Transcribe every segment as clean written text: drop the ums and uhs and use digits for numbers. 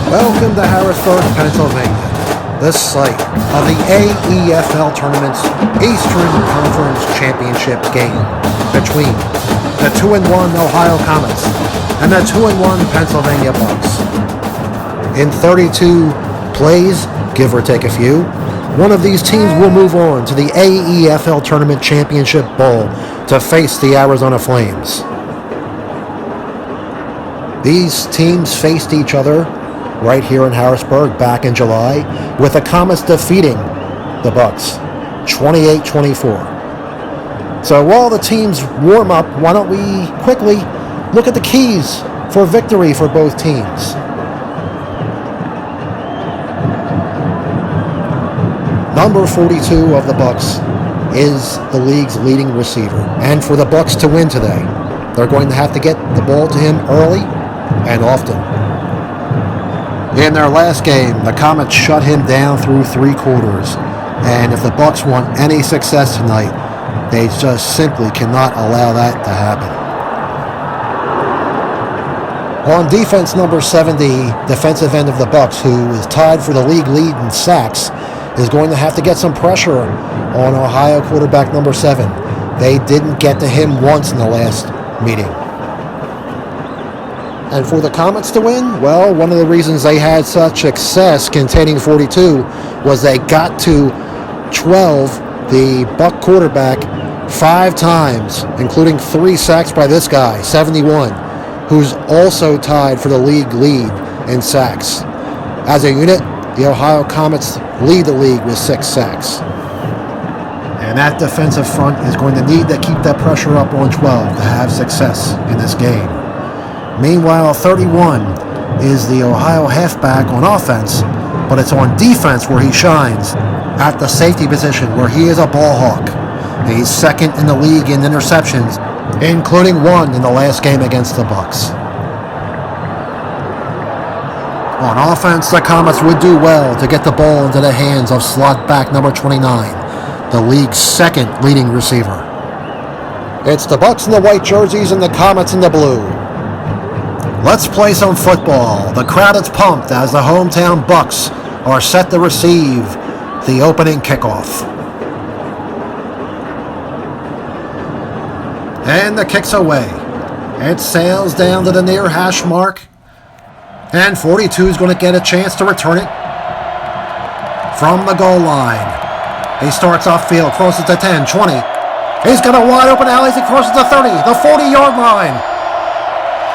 Welcome to Harrisburg, Pennsylvania, the site of the AEFL Tournament's Eastern Conference Championship game between the 2-1 Ohio Comets and the 2-1 Pennsylvania Bucks. In 32 plays, give or take a few, one of these teams will move on to the AEFL Tournament Championship Bowl to face the Arizona Flames. These teams faced each other right here in Harrisburg back in July, with the Comets defeating the Bucks 28-24. So while the teams warm up, why don't we quickly look at the keys for victory for both teams. Number 42 of the Bucks is the league's leading receiver, and for the Bucks to win today, they're going to have to get the ball to him early and often. In their last game, the Comets shut him down through 3 quarters, and if the Bucks want any success tonight, they just simply cannot allow that to happen. On defense, number 70, defensive end of the Bucks, who is tied for the league lead in sacks, is going to have to get some pressure on Ohio quarterback number 7. They didn't get to him once in the last meeting. And for the Comets to win, well, one of the reasons they had such success containing 42 was they got to 12, the Buck quarterback, 5 times, including 3 sacks by this guy, 71, who's also tied for the league lead in sacks. As a unit, the Ohio Comets lead the league with 6 sacks. And that defensive front is going to need to keep that pressure up on 12 to have success in this game. Meanwhile, 31 is the Ohio halfback on offense, but it's on defense where he shines, at the safety position where he is a ball hawk. He's second in the league in interceptions, including 1 in the last game against the Bucks. On offense, the Comets would do well to get the ball into the hands of slot back number 29, the league's second leading receiver. It's the Bucks in the white jerseys and the Comets in the blue. Let's play some football. The crowd is pumped as the hometown Bucks are set to receive the opening kickoff. And the kick's away. It sails down to the near hash mark. And 42 is going to get a chance to return it from the goal line. He starts off field, crosses the 10, 20. He's got a wide open alley as he crosses the 30, the 40-yard line.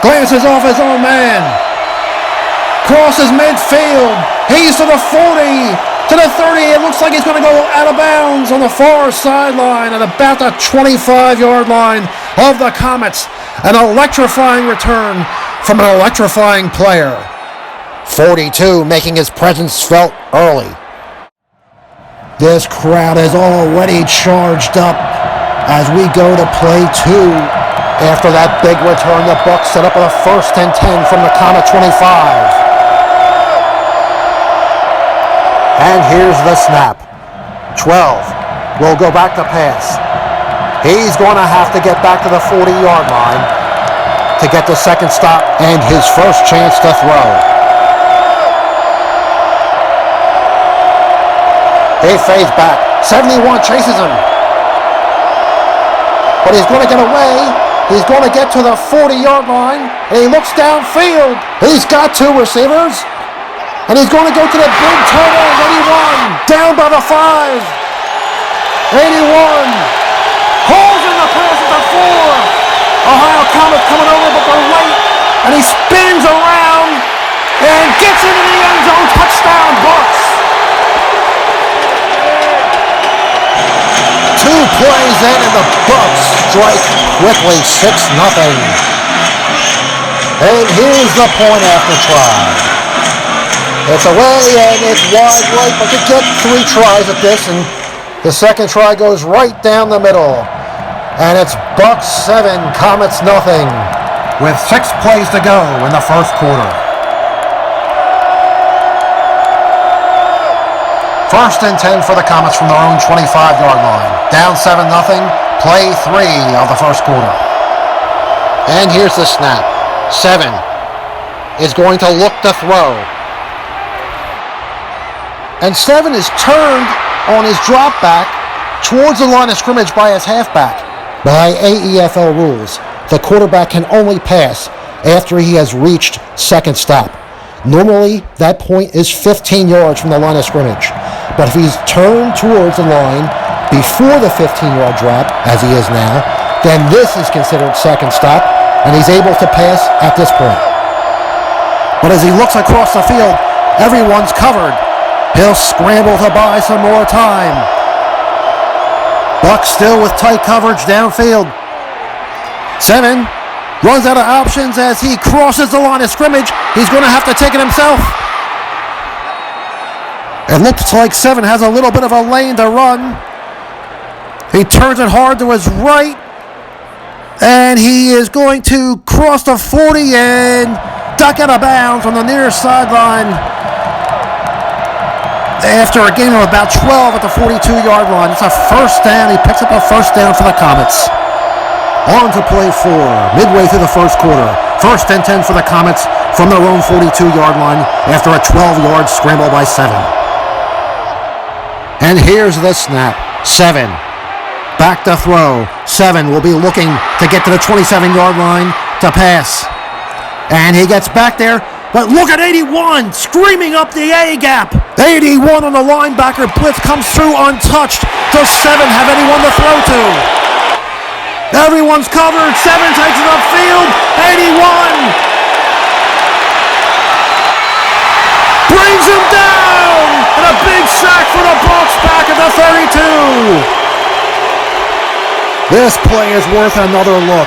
Glances off his own man. Crosses midfield. He's to the 40, to the 30. It looks like he's going to go out of bounds on the far sideline at about the 25-yard line of the Comets. An electrifying return from an electrifying player. 42 making his presence felt early. This crowd is already charged up as we go to play 2. After that big return, the Bucks set up a 1st and 10 from the Comet 25. And here's the snap. 12 will go back to pass. He's going to have to get back to the 40-yard line to get the second stop and his first chance to throw. He fades back. 71 chases him. But he's going to get away. He's going to get to the 40-yard line, and he looks downfield. He's got 2 receivers, and he's going to go to the big tight end, 81, down by the 5. 81, holds in the pass at the 4. Ohio Comets coming over, but they're late, and he spins around and gets into the end zone. Touchdown, Bucks. 2 plays in, and the Bucks strike quickly, 6-0. And here's the point after try. It's away and it's wide right, but you get 3 tries at this, and the second try goes right down the middle. And it's Bucks 7, Comets nothing, with 6 plays to go in the first quarter. 1st and 10 for the Comets from their own 25-yard line. Down 7-0, play 3 of the first quarter. And here's the snap. 7 is going to look to throw. And 7 is turned on his drop back towards the line of scrimmage by his halfback. By AEFL rules, the quarterback can only pass after he has reached second stop. Normally, that point is 15 yards from the line of scrimmage. But if he's turned towards the line before the 15-yard drop, as he is now, then this is considered second stop, and he's able to pass at this point. But as he looks across the field, everyone's covered. He'll scramble to buy some more time. Buck still with tight coverage downfield. 7 runs out of options as he crosses the line of scrimmage. He's going to have to take it himself. It looks like 7 has a little bit of a lane to run. He turns it hard to his right. And he is going to cross the 40 and duck out of bounds on the near sideline. After a gain of about 12 at the 42-yard line. It's a first down. He picks up a first down for the Comets. On to play 4, midway through the first quarter. First and 10 for the Comets from their own 42-yard line after a 12-yard scramble by 7. And here's the snap. 7. Back to throw. 7 will be looking to get to the 27-yard line to pass. And he gets back there. But look at 81 screaming up the A gap. 81 on the linebacker blitz comes through untouched. Does 7 have anyone to throw to? Everyone's covered. 7 takes it upfield. 81 brings him down. And a big sack for the Bucs back at the 32. This play is worth another look.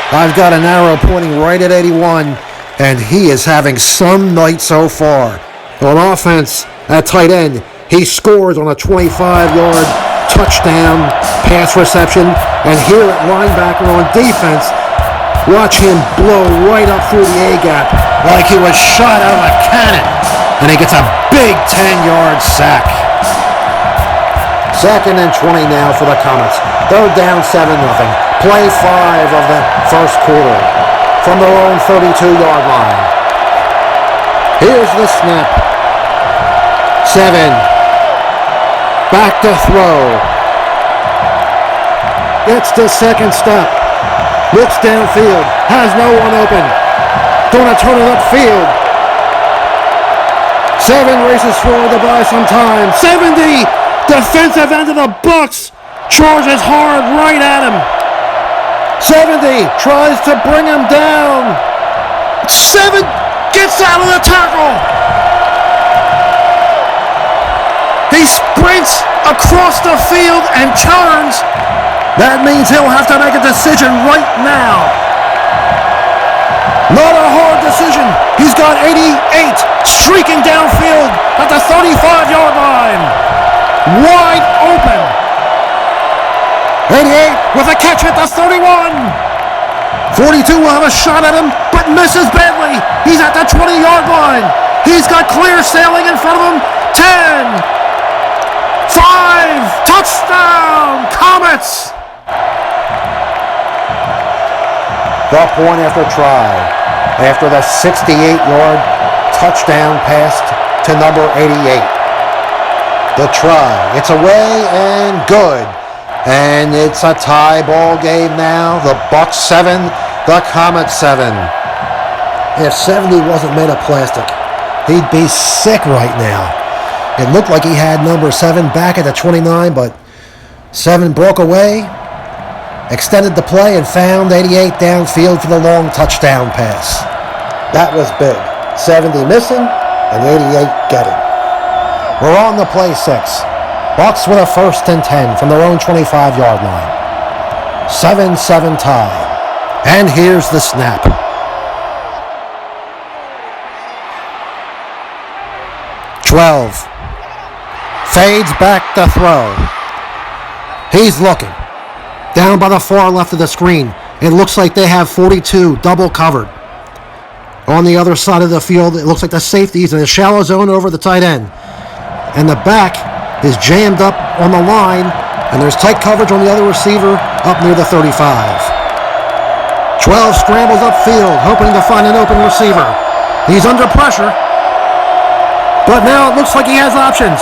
I've got an arrow pointing right at 81. And he is having some night so far. On offense, at tight end, he scores on a 25-yard touchdown pass reception. And here at linebacker on defense, watch him blow right up through the A-gap like he was shot out of a cannon. And he gets a big 10-yard sack. Second and 20 now for the Comets. They're down 7-0. Play 5 of the first quarter. From their own 32-yard line. Here's the snap. 7. Back to throw. Gets the second stop. Looks downfield. Has no one open. Gonna turn it upfield. 7 races forward to buy some time. 70. Defensive end of the Bucs. Charges hard right at him. 70 tries to bring him down. 7 gets out of the tackle. He sprints across the field and turns. That means he'll have to make a decision right now. Not a hard decision. He's got 88 streaking downfield at the 35-yard line. Wide open. 88 with a catch at the 31. 42 will have a shot at him, but misses badly. He's at the 20-yard line. He's got clear sailing in front of him. 10. 5. Touchdown, Comets. The point after try. After the 68-yard touchdown pass to number 88. The try. It's away and good. And it's a tie ball game now. The Bucs 7, the Comets 7. If 70 wasn't made of plastic, he'd be sick right now. It looked like he had number 7 back at the 29, but 7 broke away, extended the play, and found 88 downfield for the long touchdown pass. That was big. 70 missing, and 88 getting. We're on the play 6. Bucs with a first and 10 from their own 25-yard line. 7-7 tie. And here's the snap. "12. Fades back to throw. He's looking. Down by the far left of the screen. It looks like they have 42 double covered. On the other side of the field, it looks like the safety's in a shallow zone over the tight end. And the back is jammed up on the line, and there's tight coverage on the other receiver up near the 35. 12 scrambles upfield, hoping to find an open receiver. He's under pressure. But now it looks like he has options.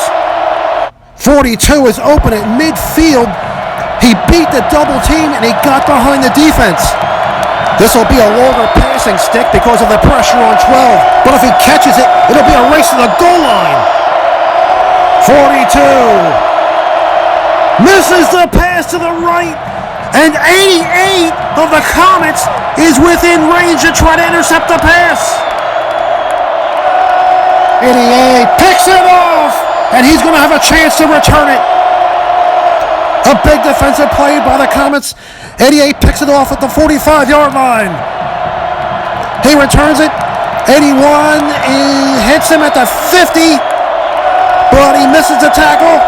42 is open at midfield. He beat the double team and he got behind the defense. This will be a longer passing stick because of the pressure on 12. But if he catches it, it'll be a race to the goal line. 42 misses the pass to the right. And 88 of the Comets is within range to try to intercept the pass. 88 picks it off, and he's going to have a chance to return it. A big defensive play by the Comets. 88 picks it off at the 45-yard line. He returns it. 81 hits him at the 50, but he misses the tackle.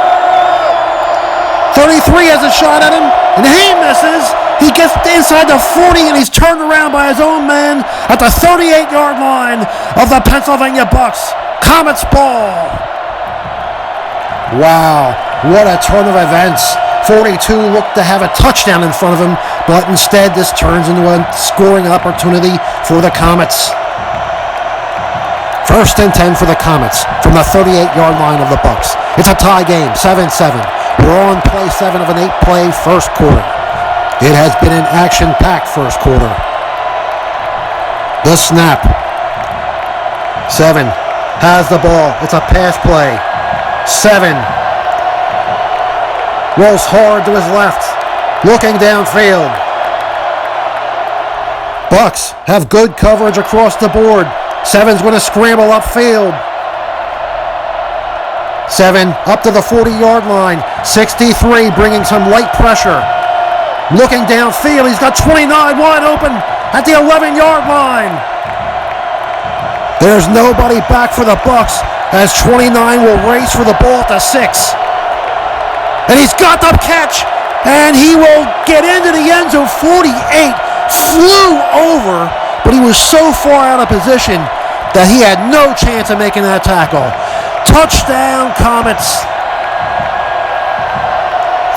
33 has a shot at him, and he misses. He gets inside the 40, and he's turned around by his own man at the 38-yard line of the Pennsylvania Bucks. Comets ball. Wow, what a turn of events. 42 looked to have a touchdown in front of him, but instead this turns into a scoring opportunity for the Comets. First and 10 for the Comets from the 38-yard line of the Bucks. It's a tie game, 7-7. We're on play 7 of an 8-play first quarter. It has been an action-packed first quarter. The snap. 7 has the ball. It's a pass play. 7 rolls hard to his left, looking downfield. Bucks have good coverage across the board. 7's going to scramble upfield. 7 up to the 40-yard line. 63 bringing some light pressure. Looking downfield, he's got 29 wide open at the 11-yard line. There's nobody back for the Bucks as 29 will race for the ball at the 6. And he's got the catch, and he will get into the end zone. 48 flew over, but he was so far out of position that he had no chance of making that tackle. Touchdown, Comets.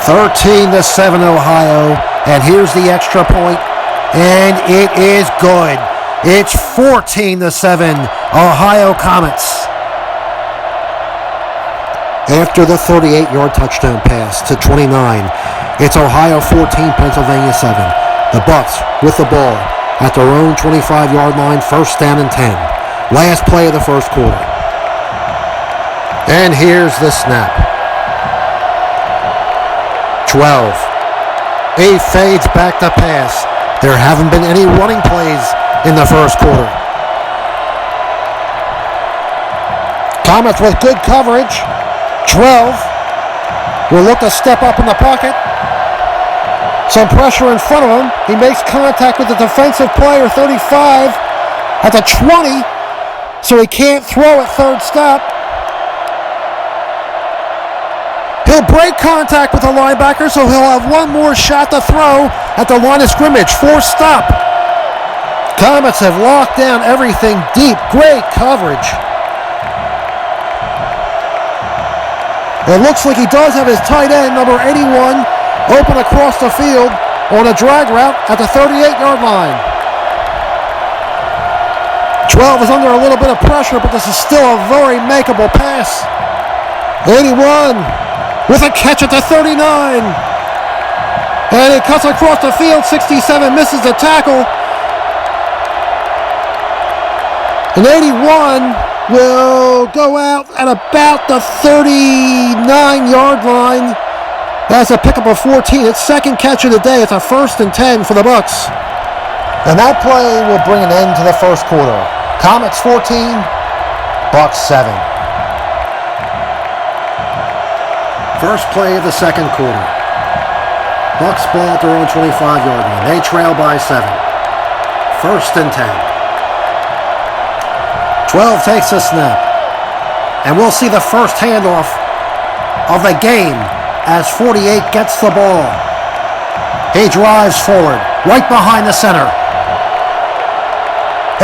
13-7 Ohio, and here's the extra point, and it is good. It's 14-7 Ohio Comets. After the 38-yard touchdown pass to 29, it's Ohio 14, Pennsylvania 7. The Bucks with the ball at their own 25-yard line, first down and 10. Last play of the first quarter. And here's the snap. 12. He fades back to pass. There haven't been any running plays in the first quarter. Comets with good coverage. 12 will look to step up in the pocket. Some pressure in front of him. He makes contact with the defensive player, 35, at the 20, so he can't throw at third step. He'll break contact with the linebacker, so he'll have one more shot to throw at the line of scrimmage. Forced stop. Comets have locked down everything deep. Great coverage. It looks like he does have his tight end, number 81, open across the field on a drag route at the 38-yard line. 12 is under a little bit of pressure, but this is still a very makeable pass. 81 with a catch at the 39. And it cuts across the field. 67 misses the tackle. And 81 will go out at about the 39-yard line. That's a pickup of 14. It's second catch of the day. It's a first and 10 for the Bucks. And that play will bring an end to the first quarter. Comets 14, Bucks 7. First play of the second quarter. Bucks ball at their own 25-yard line. They trail by 7. First and 10. 12 takes a snap. And we'll see the first handoff of the game as 48 gets the ball. He drives forward, right behind the center.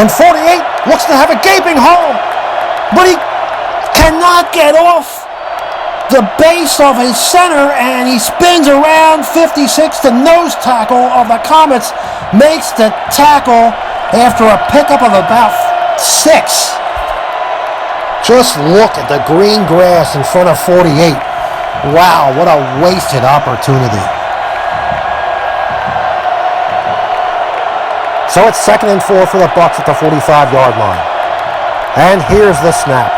And 48 looks to have a gaping hole, but he cannot get off the base of his center, and he spins around. 56, the nose tackle of the Comets, makes the tackle after a pickup of about 6. Just look at the green grass in front of 48. Wow, what a wasted opportunity. So it's 2nd and 4 for the Bucs at the 45-yard line. And here's the snap.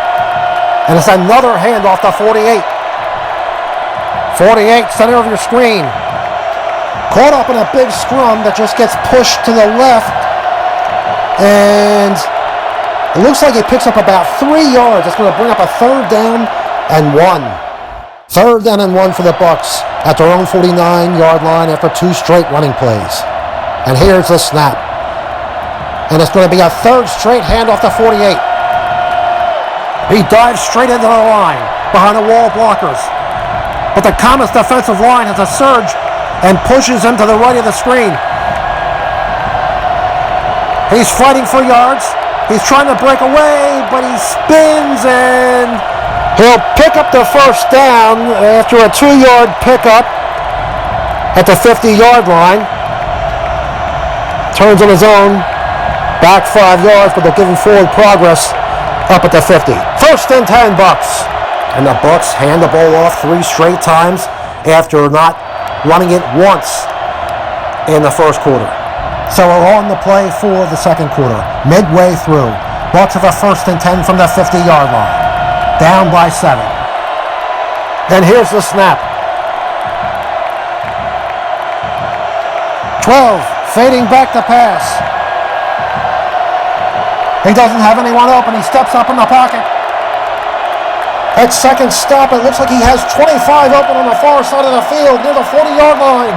And it's another handoff to 48. 48, center of your screen. Caught up in a big scrum that just gets pushed to the left. And it looks like it picks up about 3 yards. It's going to bring up a 3rd down and 1. 3rd down and 1 for the Bucs at their own 49-yard line after 2 straight running plays. And here's the snap. And it's going to be a 3rd straight handoff to 48. He dives straight into the line behind the wall of blockers. But the Comets defensive line has a surge and pushes him to the right of the screen. He's fighting for yards. He's trying to break away, but he spins and he'll pick up the 1st down after a 2-yard pickup at the 50-yard line. Turns on his own, back 5 yards, but they're giving forward progress up at the 50. 1st and 10 Bucs. And the Bucs hand the ball off 3 straight times after not running it once in the 1st quarter. So we're on the play for the 2nd quarter. Midway through, Bucs have a 1st and 10 from the 50-yard line. Down by 7. And here's the snap. 12, fading back to pass. He doesn't have anyone open. He steps up in the pocket. At 2nd stop, it looks like he has 25 open on the far side of the field near the 40-yard line.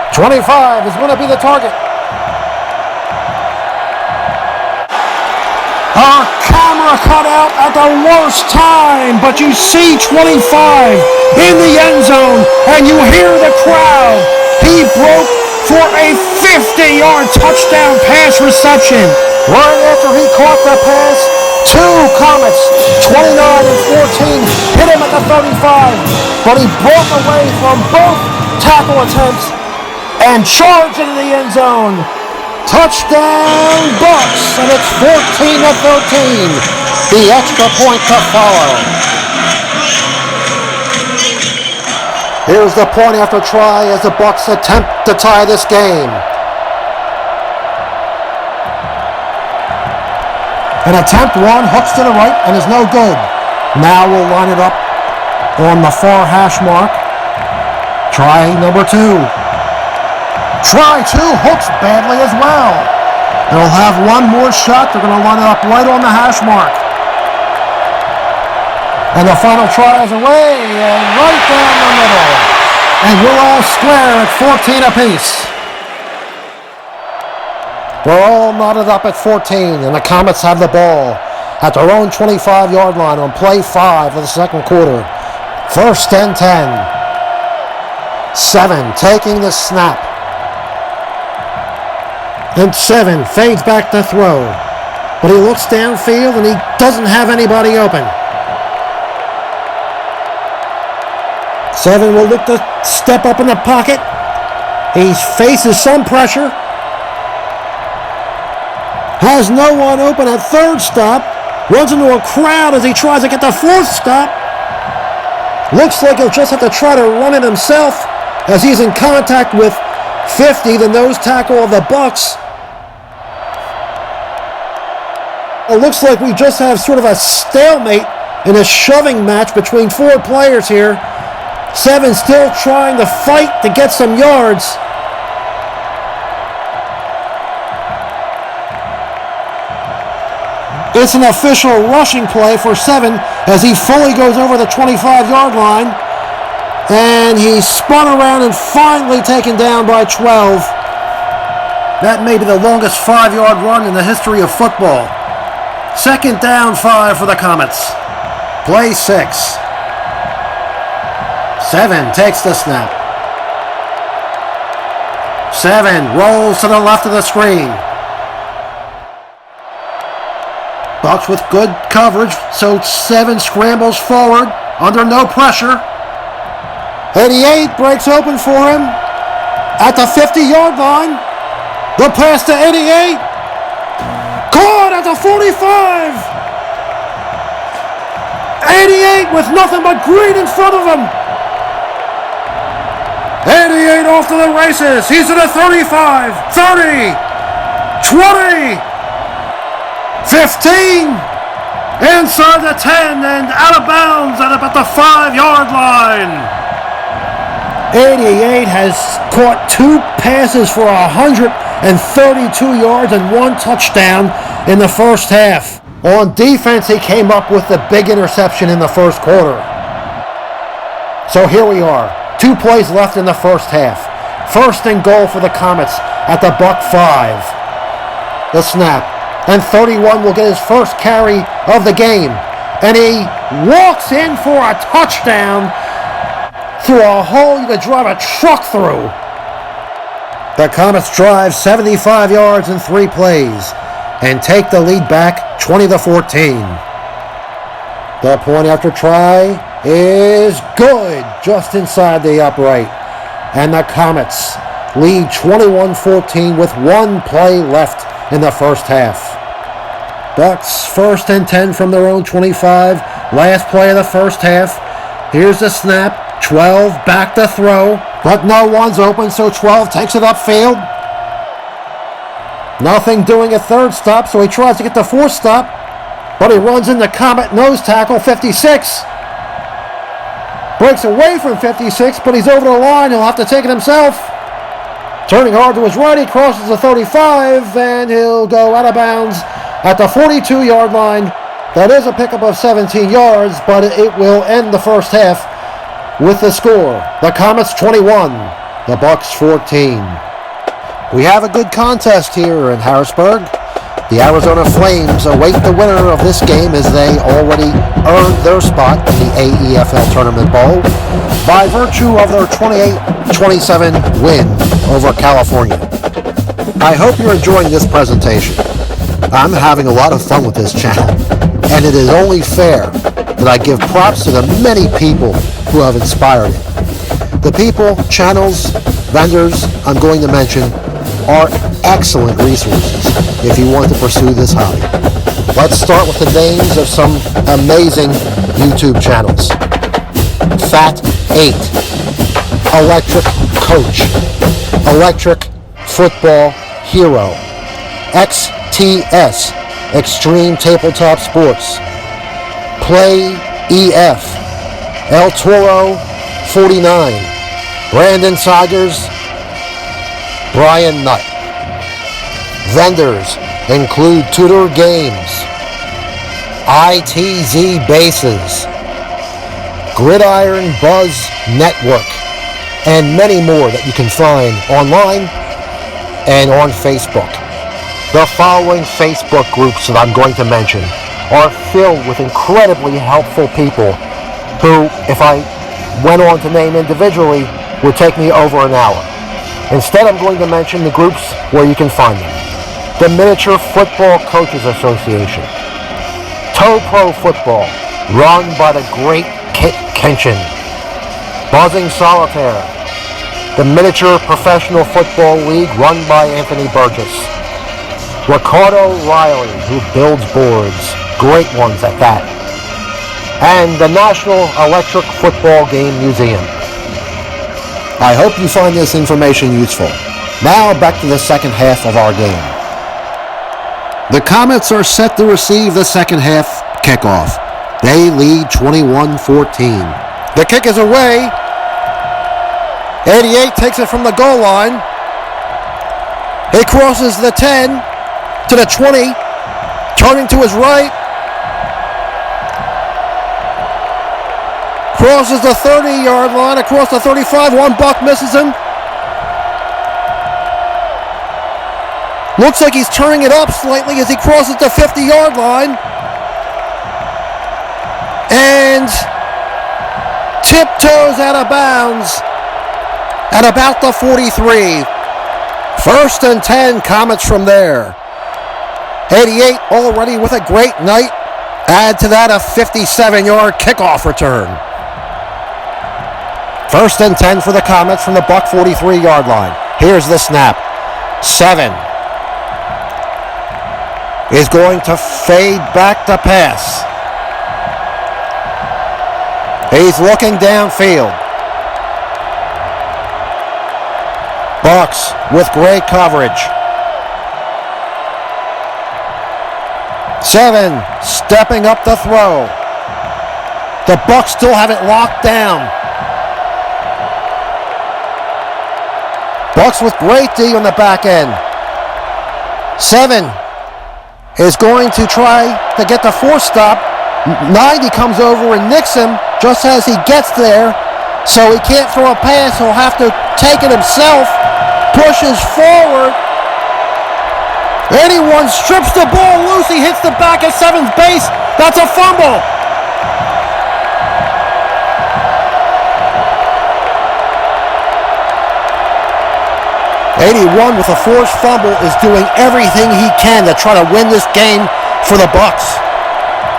25 is going to be the target. A camera cut out at the worst time, but you see 25 in the end zone, and you hear the crowd. He broke for a 50-yard touchdown pass reception. Right after he caught the pass, 2 Comets, 29 and 14, hit him at the 35, but he broke away from both tackle attempts and charged into the end zone. Touchdown Bucs, and it's 14-13. The extra point to follow. Here's the point after try as the Bucs attempt to tie this game. An attempt 1 hooks to the right and is no good. Now we'll line it up on the far hash mark. Try number 2. Try 2 hooks badly as well. They'll have 1 more shot. They're going to line it up right on the hash mark. And the final try is away and right down the middle. And we're all square at 14 apiece. We're all knotted up at 14, and the Comets have the ball at their own 25-yard line on play 5 of the 2nd quarter. 1st and 10. 7 taking the snap. And 7 fades back to throw. But he looks downfield and he doesn't have anybody open. 7 will look to step up in the pocket. He faces some pressure. Has no one open at 3rd stop. Runs into a crowd as he tries to get the 4th stop. Looks like he'll just have to try to run it himself as he's in contact with 50, the nose tackle of the Bucs. It looks like we just have sort of a stalemate in a shoving match between 4 players here. 7 still trying to fight to get some yards. It's an official rushing play for 7 as he fully goes over the 25-yard line. And he's spun around and finally taken down by 12. That may be the longest 5-yard run in the history of football. 2nd down 5 for the Comets. Play 6. 7 takes the snap. 7 rolls to the left of the screen. Bucs with good coverage, so 7 scrambles forward under no pressure. 88 breaks open for him at the 50-yard line. The pass to 88. Caught at the 45. 88 with nothing but green in front of him. 88 off to the races. He's at a 35, 30, 20, 15, inside the 10 and out of bounds at about the 5-yard line. 88 has caught 2 passes for 132 yards and 1 touchdown in the first half. On defense, he came up with the big interception in the first quarter. So here we are. 2 plays left in the first half. First and goal for the Comets at the Buck 5. The snap. And 31 will get his first carry of the game. And he walks in for a touchdown through a hole you could drive a truck through. The Comets drive 75 yards in 3 plays and take the lead back 20-14. The point after try is good, just inside the upright. And the Comets lead 21-14 with 1 play left in the first half. Bucks first and 10 from their own 25. Last play of the first half. Here's the snap. 12 back to throw, but no one's open, so 12 takes it upfield. Nothing doing a third stop, so he tries to get the 4th stop, but he runs into Comet nose tackle 56. Breaks away from 56, but he's over the line. He'll have to take it himself. Turning hard to his right, he crosses the 35, and he'll go out of bounds at the 42-yard line. That is a pickup of 17 yards, but it will end the first half with the score. The Comets 21, the Bucks 14. We have a good contest here in Harrisburg. The Arizona Flames await the winner of this game as they already earned their spot in the AEFL Tournament Bowl by virtue of their 28-27 win over California. I hope you're enjoying this presentation. I'm having a lot of fun with this channel, and it is only fair that I give props to the many people who have inspired it. The people, channels, vendors I'm going to mention are excellent resources if you want to pursue this hobby. Let's start with the names of some amazing YouTube channels. Fat 8, Electric Coach, Electric Football Hero, XTS, Extreme Tabletop Sports, Play EF, El Toro 49, Brandon Sagers, Brian Nutt. Vendors include Tudor Games, ITZ Bases, Gridiron Buzz Network, and many more that you can find online and on Facebook. The following Facebook groups that I'm going to mention are filled with incredibly helpful people who, if I went on to name individually, would take me over an hour. Instead, I'm going to mention the groups where you can find them. The Miniature Football Coaches Association, Toe Pro Football, run by the great Kit Kenshin, Buzzing Solitaire, the Miniature Professional Football League run by Anthony Burgess, Ricardo Riley, who builds boards, great ones at that, and the National Electric Football Game Museum. I hope you find this information useful. Now back to the second half of our game. The Comets are set to receive the second half kickoff. They lead 21-14. The kick is away. 88 takes it from the goal line. He crosses the 10 to the 20, turning to his right. Crosses the 30-yard line across the 35. One Buck misses him. Looks like he's turning it up slightly as he crosses the 50-yard line. And tiptoes out of bounds at about the 43. First and 10, Comets from there. 88 already with a great night. Add to that a 57-yard kickoff return. First and 10 for the Comets from the Buck 43-yard line. Here's the snap. 7 is going to fade back to pass. He's looking downfield. Bucks with great coverage. 7 stepping up the throw. The Bucks still have it locked down. Bucks with great D on the back end. 7 is going to try to get the force stop. 90 comes over and nicks him just as he gets there. So he can't throw a pass. He'll have to take it himself. Pushes forward. 81 strips the ball loose. He hits the back of 7's base. That's a fumble. '81 with a forced fumble is doing everything he can to try to win this game for the Bucks.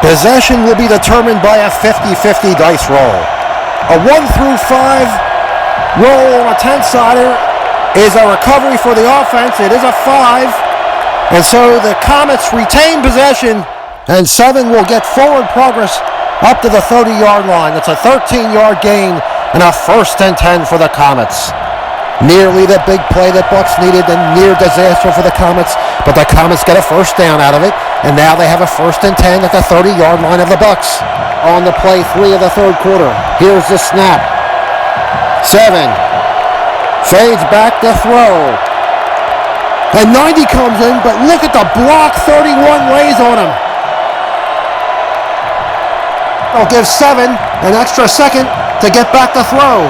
Possession will be determined by a 50-50 dice roll. A 1 through 5 roll on a 10-sider is a recovery for the offense. It is a 5. And so the Comets retain possession, and 7 will get forward progress up to the 30-yard line. It's a 13-yard gain and a 1st and 10 for the Comets. Nearly the big play that Bucks needed, and near disaster for the Comets, but the Comets get a 1st down out of it, and now they have a 1st and 10 at the 30-yard line of the Bucks. On the play 3 of the 3rd quarter. Here's the snap. 7 fades back to throw. And 90 comes in, but look at the block 31 lays on him. I'll give 7 an extra second to get back to throw.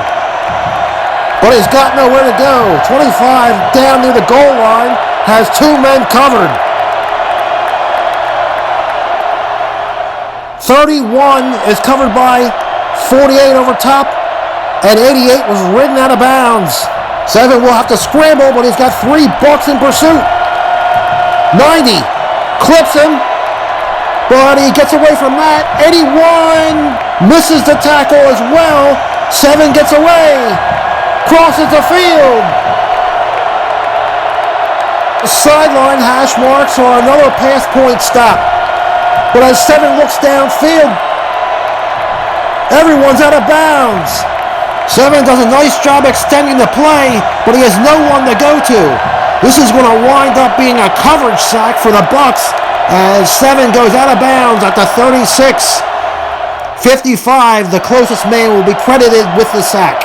But he's got nowhere to go. 25 down near the goal line, has 2 men covered. 31 is covered by 48 over top, and 88 was ridden out of bounds. 7 will have to scramble, but he's got 3 Bucks in pursuit. 90 clips him, but he gets away from that. 81 misses the tackle as well. 7 gets away, crosses the field. The sideline hash marks are another pass point stop. But as 7 looks downfield, everyone's out of bounds. 7 does a nice job extending the play, but he has no one to go to. This is going to wind up being a coverage sack for the Bucks as 7 goes out of bounds at the 36. 55, the closest man will be credited with the sack.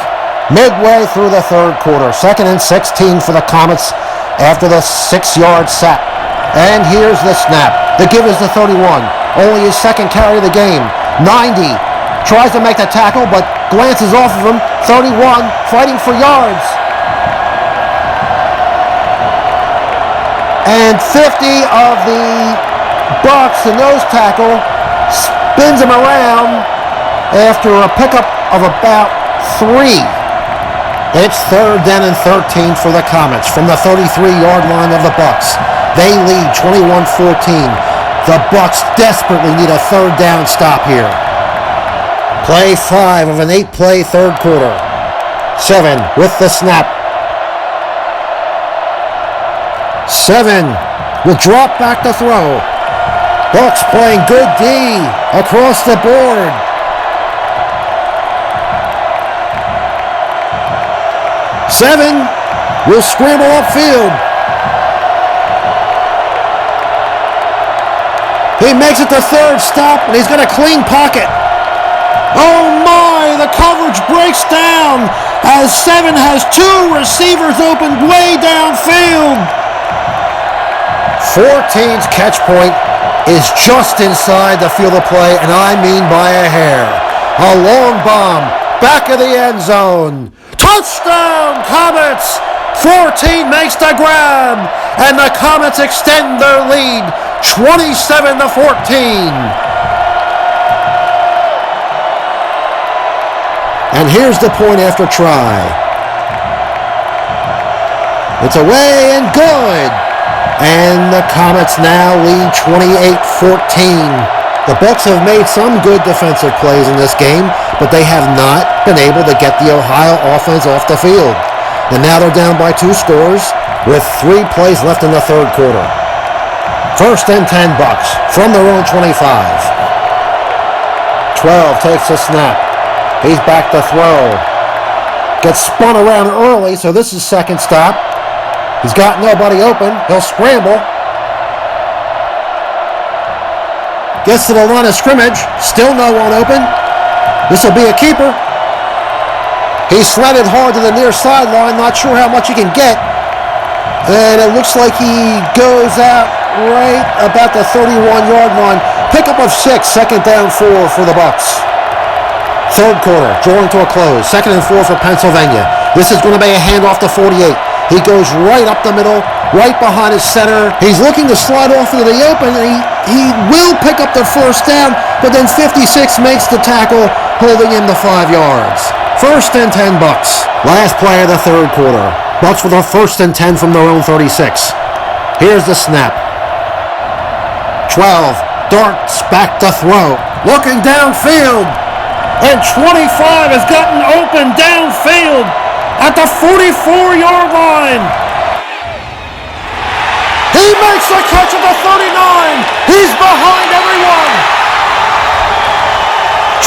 Midway through the 3rd quarter, 2nd and 16 for the Comets after the 6-yard sack. And here's the snap. The give is the 31. Only his 2nd carry of the game. 90 tries to make the tackle, but glances off of him. 31 fighting for yards. And 50 of the Bucks, the nose tackle, spins him around after a pickup of about 3. It's 3rd down and 13 for the Comets from the 33-yard line of the Bucks. They lead 21-14. The Bucks desperately need a 3rd down stop here. Play 5 of an 8-play 3rd quarter. 7 with the snap. 7 will drop back to throw. Bucks playing good D across the board. 7 will scramble upfield. He makes it the 3rd stop, and he's got a clean pocket. Oh my, the coverage breaks down as 7 has 2 receivers open way downfield. 14's catch point is just inside the field of play, and I mean by a hair. A long bomb, back of the end zone. Touchdown, Comets! 14 makes the grab, and the Comets extend their lead 27-14. And here's the point after try. It's away and good. And the Comets now lead 28-14. The Bucks have made some good defensive plays in this game, but they have not been able to get the Ohio offense off the field. And now they're down by 2 scores with 3 plays left in the 3rd quarter. 1st and 10 Bucks from their own 25. 12 takes a snap. He's back to throw. Gets spun around early, so this is second stop. He's got nobody open. He'll scramble. Gets to the line of scrimmage. Still no one open. This will be a keeper. He slanted hard to the near sideline. Not sure how much he can get. And it looks like he goes out right about the 31-yard line. Pickup of 6. Second down 4 for the Bucs. Third quarter, drawing to a close. 2nd and 4 for Pennsylvania. This is going to be a handoff to 48. He goes right up the middle, right behind his center. He's looking to slide off into the open, and he will pick up the first down, but then 56 makes the tackle, holding him to 5 yards. 1st and 10 Bucs. Last play of the third quarter. Bucs with a 1st and 10 from their own 36. Here's the snap. 12. Darts back to throw. Looking downfield. And 25 has gotten open downfield at the 44-yard line. He makes the catch at the 39. He's behind everyone.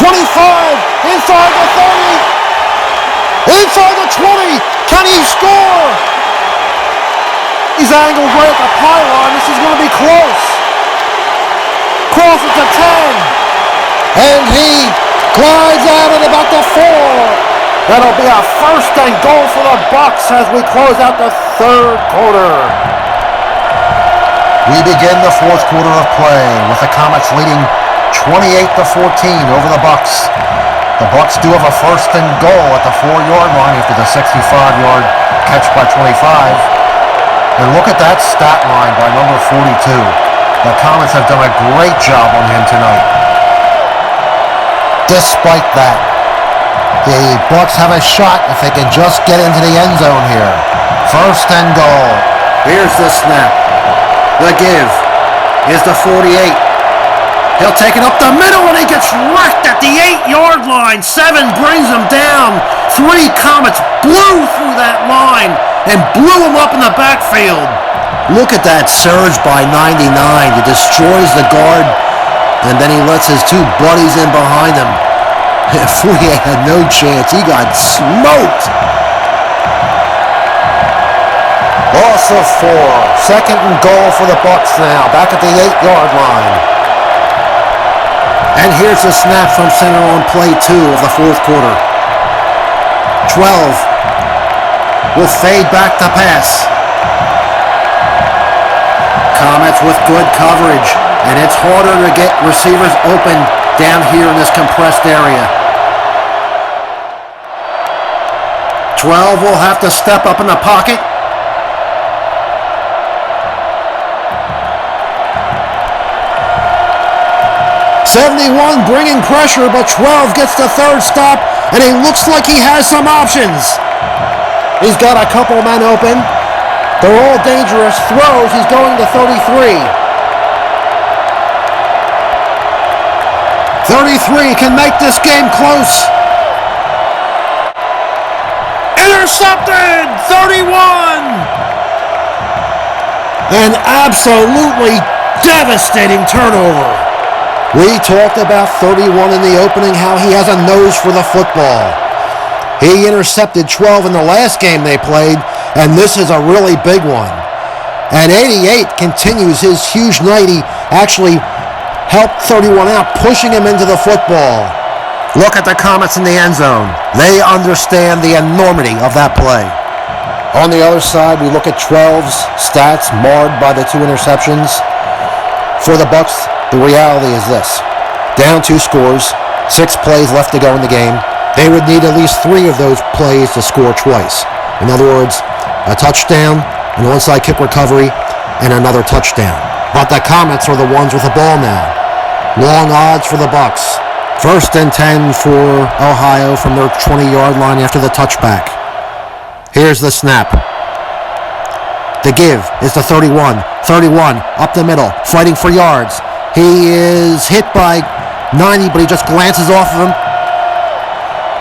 25 inside the 30. Inside the 20. Can he score? He's angled right at the pylon. This is going to be close. Crosses to 10. And he glides out at about the 4. That'll be a 1st and goal for the Bucs as we close out the third quarter. We begin the fourth quarter of play with the Comets leading 28-14 over the Bucs. The Bucs do have a 1st and goal at the 4-yard line after the 65-yard catch by 25. And look at that stat line by number 42. The Comets have done a great job on him tonight. Despite that, the Bucs have a shot if they can just get into the end zone here. 1st and goal. Here's the snap. The give is the 48. He'll take it up the middle and he gets wrecked at the 8-yard line. 7 brings him down. 3 Comets blew through that line and blew him up in the backfield. Look at that surge by 99. He destroys the guard. And then he lets his 2 buddies in behind him. Fourier had no chance. He got smoked. Loss of 4. 2nd and goal for the Bucs now. Back at the 8-yard line. And here's the snap from center on play 2 of the fourth quarter. 12. Will fade back to pass. Comets with good coverage. And it's harder to get receivers open down here in this compressed area. 12 will have to step up in the pocket. '71 bringing pressure, but 12 gets the third stop, and he looks like he has some options. He's got a couple men open. They're all dangerous throws. He's going to 33. 33 can make this game close. Intercepted! 31! An absolutely devastating turnover. We talked about 31 in the opening, how he has a nose for the football. He intercepted 12 in the last game they played, and this is a really big one. And 88 continues his huge night. He actually helped 31 out, pushing him into the football. Look at the Comets in the end zone. They understand the enormity of that play. On the other side, we look at 12's stats marred by the 2 interceptions. For the Bucs, the reality is this. Down 2 scores, 6 plays left to go in the game. They would need at least 3 of those plays to score twice. In other words, a touchdown, an onside kick recovery, and another touchdown. But the Comets are the ones with the ball now. Long odds for the Bucs. 1st and 10 for Ohio from their 20-yard line after the touchback. Here's the snap. The give is the 31. 31 up the middle, fighting for yards. He is hit by 90, but he just glances off of him.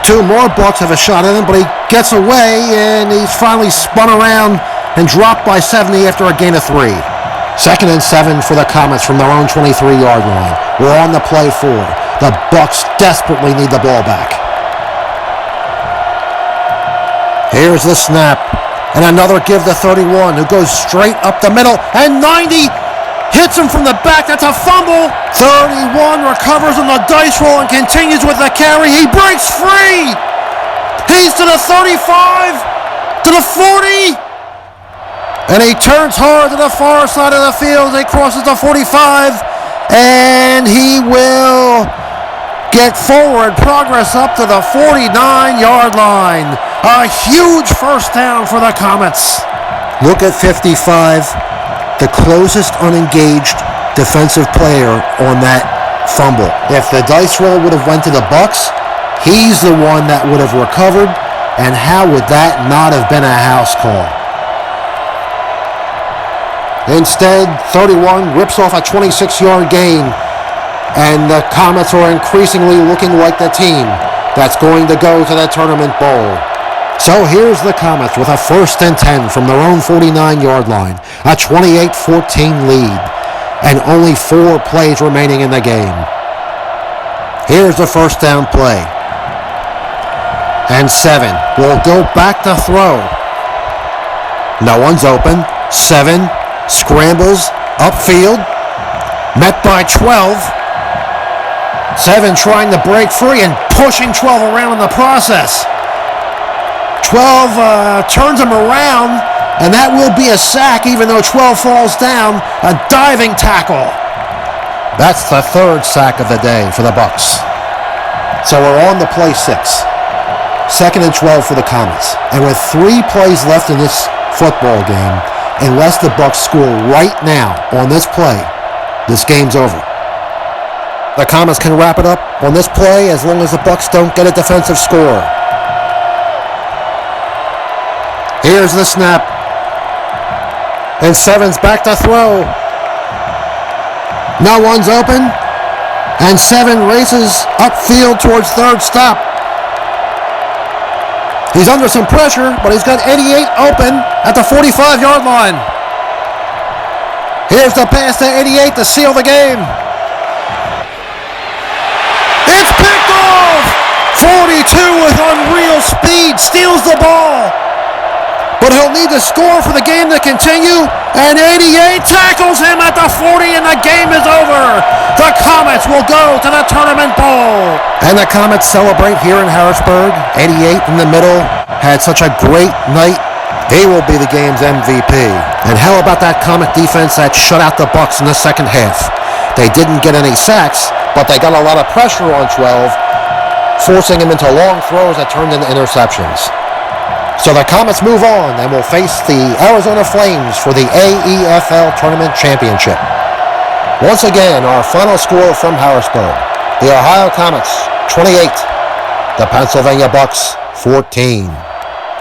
2 more Bucs have a shot at him, but he gets away, and he's finally spun around and dropped by 70 after a gain of 3. 2nd and 7 for the Comets from their own 23-yard line. We're on the play 4. The Bucs desperately need the ball back. Here's the snap. And another give to 31, who goes straight up the middle. And 90 hits him from the back. That's a fumble. 31 recovers on the dice roll and continues with the carry. He breaks free. He's to the 35, to the 40. And he turns hard to the far side of the field. He crosses the 45. And he will get forward progress up to the 49-yard line. A huge first down for the Comets. Look at 55, the closest unengaged defensive player on that fumble. If the dice roll would have went to the Bucs, he's the one that would have recovered, and how would that not have been a house call? Instead, 31 rips off a 26-yard gain, and the Comets are increasingly looking like the team that's going to go to the Tournament Bowl. So here's the Comets with a 1st and 10 from their own 49-yard line, a 28-14 lead, and only 4 plays remaining in the game. Here's the first down play. And 7 will go back to throw. No one's open. 7 scrambles upfield, met by 12. 7 trying to break free and pushing 12 around in the process. 12 turns him around, and that will be a sack even though 12 falls down. A diving tackle. That's the 3rd sack of the day for the Bucs. So we're on to play 6. 2nd and 12 for the Comets. And with 3 plays left in this football game, unless the Bucs score right now on this play, this game's over. The Comets can wrap it up on this play as long as the Bucs don't get a defensive score. Here's the snap. And 7's back to throw. No one's open. And 7 races upfield towards 3rd stop. He's under some pressure, but he's got 88 open at the 45-yard line. Here's the pass to 88 to seal the game. It's picked off! 42 with unreal speed steals the ball. But he'll need to score for the game to continue. And 88 tackles him at the 40, and the game is over. The Comets will go to the Tournament Bowl. And the Comets celebrate here in Harrisburg. 88 in the middle had such a great night. He will be the game's MVP. And how about that Comet defense that shut out the Bucs in the second half? They didn't get any sacks, but they got a lot of pressure on 12, forcing him into long throws that turned into interceptions. So the Comets move on and will face the Arizona Flames for the AEFL Tournament Championship. Once again, our final score from Harrisburg. The Ohio Comets, 28. The Pennsylvania Bucs, 14.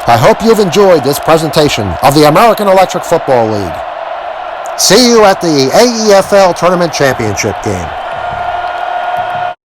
I hope you've enjoyed this presentation of the American Electric Football League. See you at the AEFL Tournament Championship game.